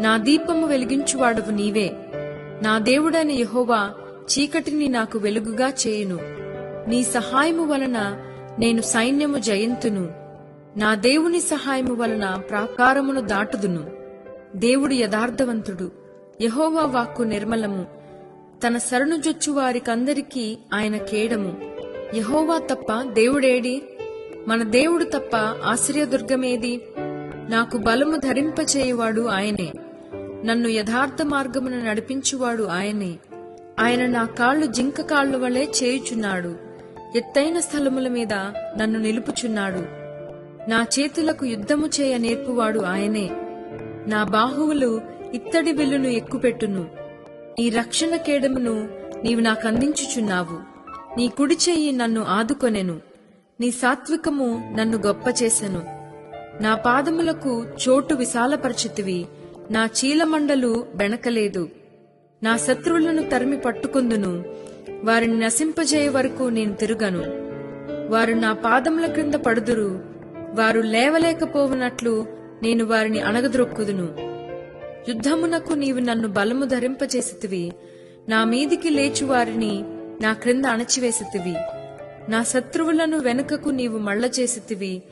నా దీపము వెలిగించువాడవు నీవే. నా దేవుడైన యెహోవా చీకటిని నాకు వెలుగుగా చేయును. నీ సహాయము వలన నేను సైన్యము జయింతును. నా దేవుని సహాయము వలన ప్రాకారమును దాటుదును. దేవుడు యథార్థవంతుడు, యెహోవా వాక్కు నిర్మలము. తన శరణుజొచ్చు వారికందరికీ ఆయన కేడము. యెహోవా తప్ప దేవుడేడి? మన దేవుడు తప్ప ఆశ్రయదుర్గమేది? నాకు బలము ధరింపచేయువాడు ఆయనే, నన్ను యథార్థ మార్గమున నడిపించువాడు ఆయనే. ఆయన నా కాళ్లు జింక కాళ్ల వలె చేయుచున్నాడు, ఎత్తైన స్థలముల మీద నన్ను నిలుపుచున్నాడు. నా చేతులకు యుద్ధము చేయ నేర్పువాడు ఆయనే. నా బాహువులు ఇత్తడి విల్లును ఎక్కుపెట్టును. ఈ రక్షణ కేడమును నీవు నాకందించుచున్నావు. నీ కుడి చెయ్యి నన్ను ఆదుకొనెను. నీ సాత్వికము నన్ను గొప్ప చేసెను. నా పాదములకు చోటు విశాలపరచితివి. నా చీలమండలు బెణకలేదు. నా శత్రువులను తరిమి పట్టుకొందును. వారిని నశింపజేయ వరకు నేను తిరుగను. వారు నా పాదముల క్రింద పడుదురు. వారు లేవలేకపోవునట్లు నేను వారిని అణగద్రొక్కుదును. యుద్ధమునకు నీవు నన్ను బలము ధరింపచేసితివి. నా మీదికి లేచు వారిని నా క్రింద అణచివేసితివి. నా శత్రువులను వెనుకకు నీవు మళ్ళ చేసితివి.